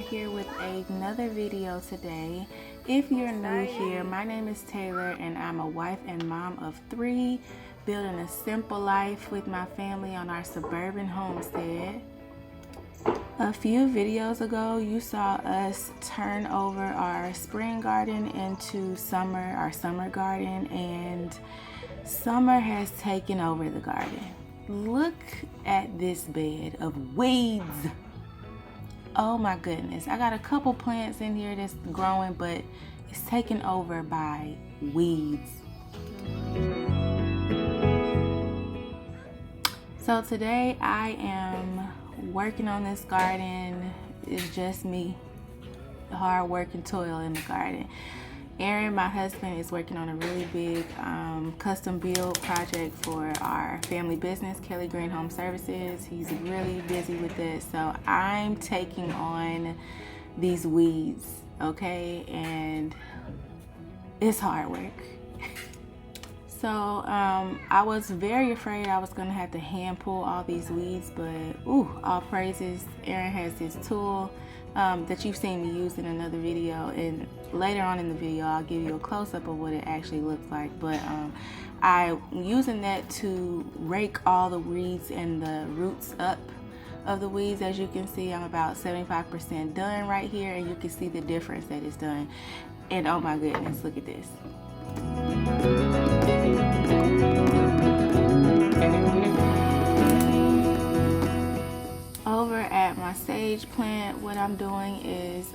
here with another video today. If you're new here, my name is Taylor and I'm a wife and mom of 3, building a simple life with my family on our suburban homestead. A few videos ago, you saw us turn over our spring garden into our summer garden, and summer has taken over the garden. Look at this bed of weeds. Oh my goodness. I got a couple plants in here that's growing, but it's taken over by weeds. So today I am working on this garden. It's just me, hard work and toil in the garden. Aaron, my husband, is working on a really big custom build project for our family business, Kelly Green Home Services. He's really busy with this, so I'm taking on these weeds, okay? And it's hard work. So I was very afraid I was gonna have to hand pull all these weeds, but all praises, Aaron has this tool that you've seen me use in another video, and later on in the video I'll give you a close-up of what it actually looks like. But I'm using that to rake all the weeds and the roots up of the weeds. As you can see, I'm about 75% done right here, and you can see the difference that it's done. And oh my goodness, look at this. Over at my sage plant, what I'm doing is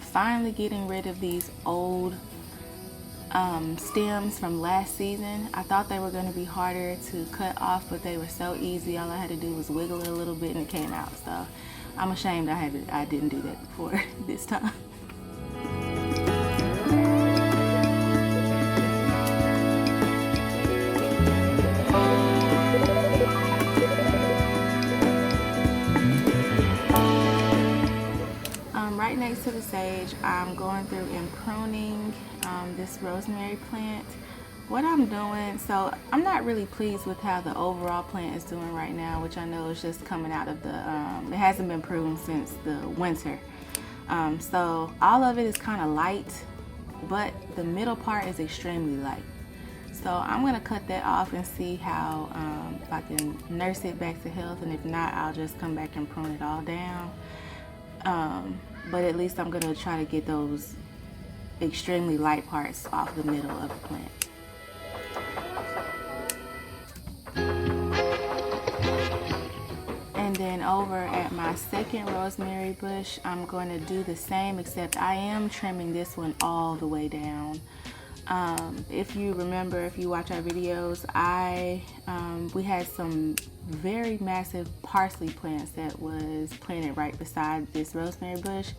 finally getting rid of these old stems from last season. I thought they were going to be harder to cut off, but they were so easy. All I had to do was wiggle it a little bit and it came out. So I'm ashamed I didn't do that before this time. Right next to the sage, I'm going through and pruning this rosemary plant. What I'm doing, so I'm not really pleased with how the overall plant is doing right now, which I know is just coming out of the, it hasn't been pruned since the winter. So all of it is kind of light, but the middle part is extremely light. So I'm gonna cut that off and see how, if I can nurse it back to health, and if not, I'll just come back and prune it all down. But at least I'm gonna try to get those extremely light parts off the middle of the plant. And then over at my second rosemary bush, I'm going to do the same, except I am trimming this one all the way down. If you remember, if you watch our videos, we had some very massive parsley plants that was planted right beside this rosemary bush,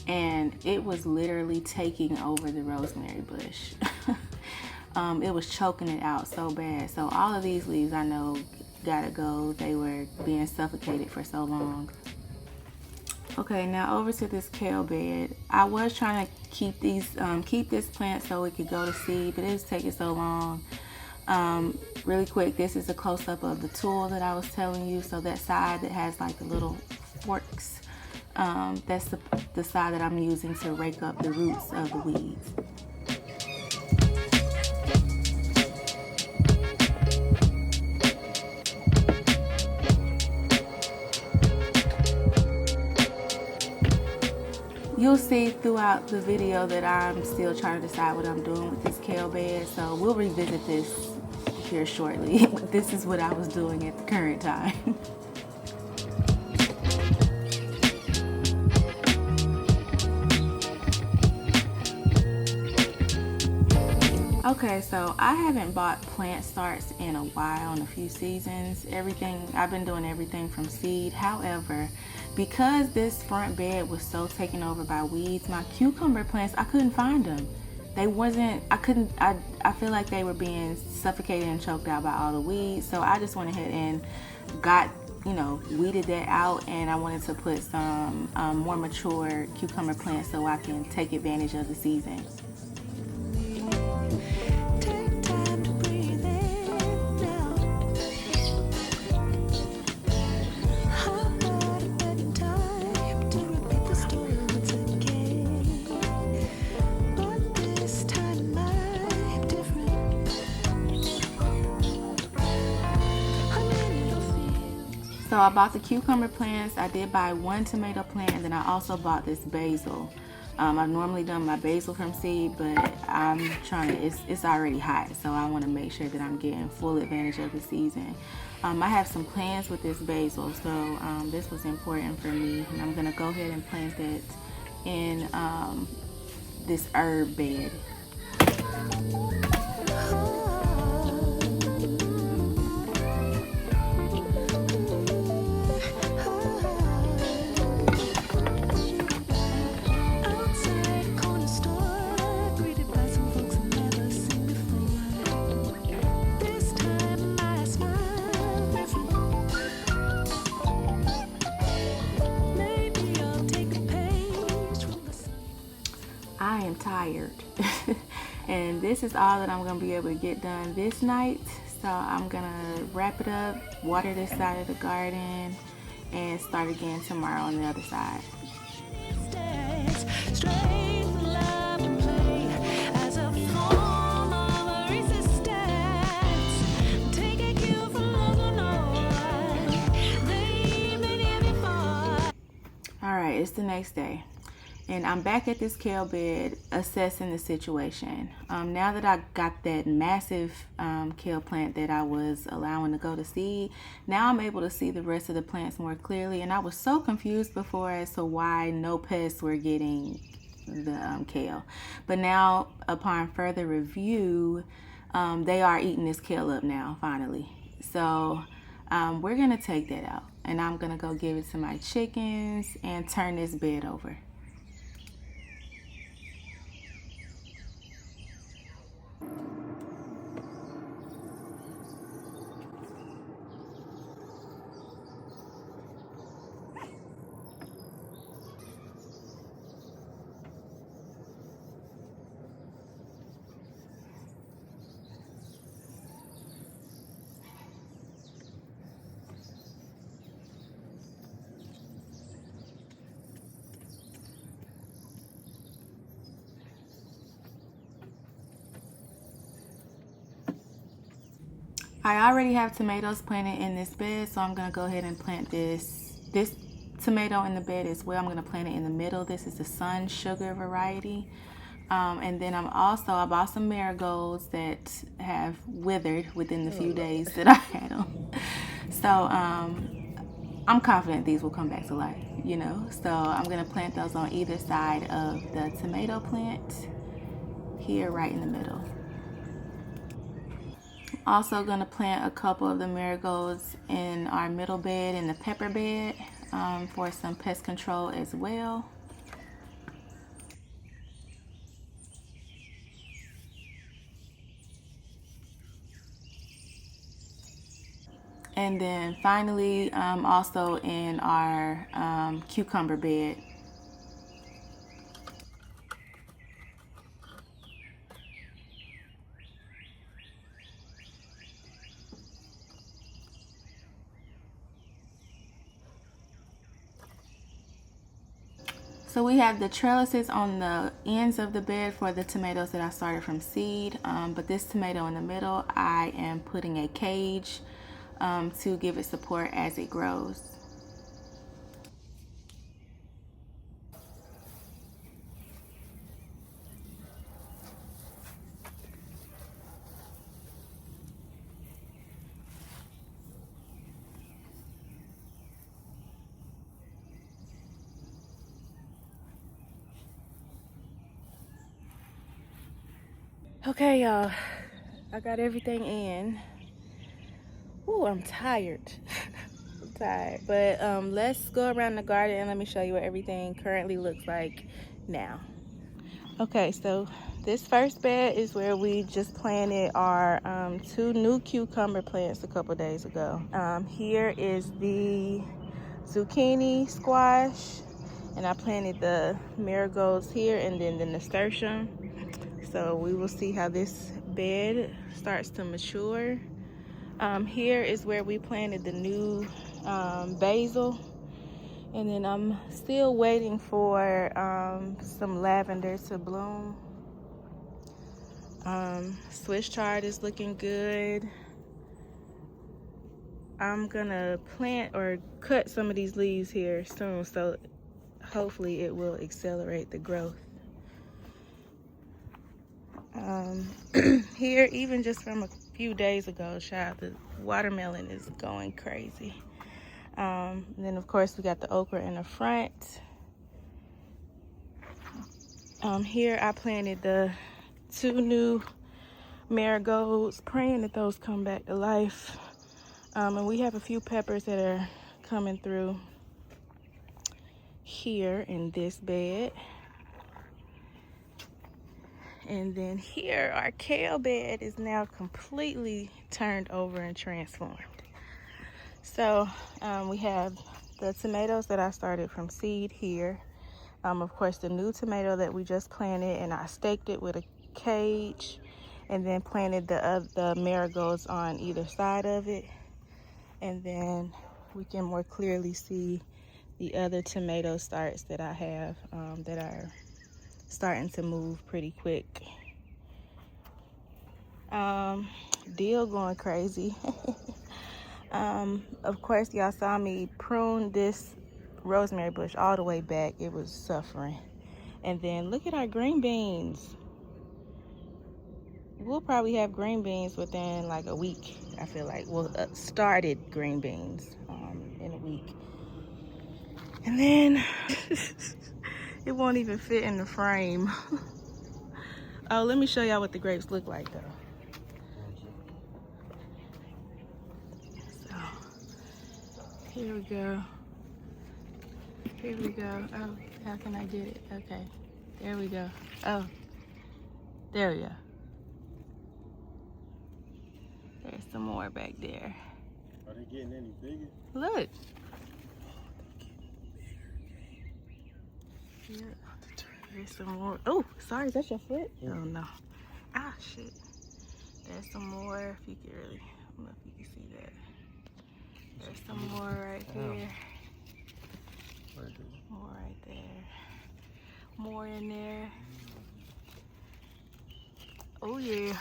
and it was literally taking over the rosemary bush. It was choking it out so bad. So all of these leaves I know gotta go. They were being suffocated for so long. Okay, now over to this kale bed. I was trying to keep this plant so it could go to seed, but it was taking so long. Really quick, this is a close-up of the tool that I was telling you. So that side that has like the little forks, that's the side that I'm using to rake up the roots of the weeds. You'll see throughout the video that I'm still trying to decide what I'm doing with this kale bed, so we'll revisit this here shortly. But this is what I was doing at the current time. Okay, so I haven't bought plant starts in a while, in a few seasons. I've been doing everything from seed. However, because this front bed was so taken over by weeds, my cucumber plants, I couldn't find them. I feel like they were being suffocated and choked out by all the weeds. So I just went ahead and weeded that out, and I wanted to put some more mature cucumber plants so I can take advantage of the season. So I bought the cucumber plants. I did buy one tomato plant, and then I also bought this basil. I've normally done my basil from seed, but I'm trying to, it's already hot, so I want to make sure that I'm getting full advantage of the season. I have some plans with this basil, so this was important for me, and I'm going to go ahead and plant that in this herb bed. I am tired and this is all that I'm gonna be able to get done this night, so I'm gonna wrap it up, water this side of the garden, and start again tomorrow on the other side. Alright, it's the next day. And I'm back at this kale bed assessing the situation. Now that I got that massive kale plant that I was allowing to go to seed, now I'm able to see the rest of the plants more clearly. And I was so confused before as to why no pests were getting the kale. But now, upon further review, they are eating this kale up now, finally. So we're going to take that out. And I'm going to go give it to my chickens and turn this bed over. I already have tomatoes planted in this bed, so I'm going to go ahead and plant this tomato in the bed as well. I'm going to plant it in the middle. This is the Sun Sugar variety. And then I bought some marigolds that have withered within the few days that I had them. So I'm confident these will come back to life, you know. So I'm going to plant those on either side of the tomato plant, here right in the middle. Also going to plant a couple of the marigolds in our middle bed, in the pepper bed, for some pest control as well. And then finally, also in our cucumber bed. So we have the trellises on the ends of the bed for the tomatoes that I started from seed. But this tomato in the middle, I am putting a cage to give it support as it grows. Okay, y'all, I got everything in. Ooh, I'm tired. I'm tired. But let's go around the garden and let me show you what everything currently looks like now. Okay, so this first bed is where we just planted our 2 new cucumber plants a couple days ago. Here is the zucchini squash, and I planted the marigolds here, and then the nasturtium. So we will see how this bed starts to mature. Here is where we planted the new basil, and then I'm still waiting for some lavender to bloom. Swiss chard is looking good. I'm gonna plant or cut some of these leaves here soon, so hopefully it will accelerate the growth. Here, even just from a few days ago, child, the watermelon is going crazy. And then of course we got the okra in the front. Here I planted the 2 new marigolds, praying that those come back to life. And we have a few peppers that are coming through here in this bed. And then here, our kale bed is now completely turned over and transformed. So we have the tomatoes that I started from seed here. Of course, the new tomato that we just planted, and I staked it with a cage and then planted the marigolds on either side of it. And then we can more clearly see the other tomato starts that I have that are starting to move pretty quick. Dill going crazy. Of course, y'all saw me prune this rosemary bush all the way back. It was suffering. And then look at our green beans. We'll probably have green beans within like a week, I feel like. Well, started green beans in a week. And then it won't even fit in the frame. Oh, let me show y'all what the grapes look like though. So here we go. Here we go. Oh, how can I get it? Okay, there we go. Oh, there we go. There's some more back there. Are they getting any bigger? Look. Yeah. There's some more. Oh, sorry, is that your foot? Oh no. Ah, shit. There's some more. If you can really, I don't know if you can see that. There's some more right here. More right there. More in there. Oh yeah.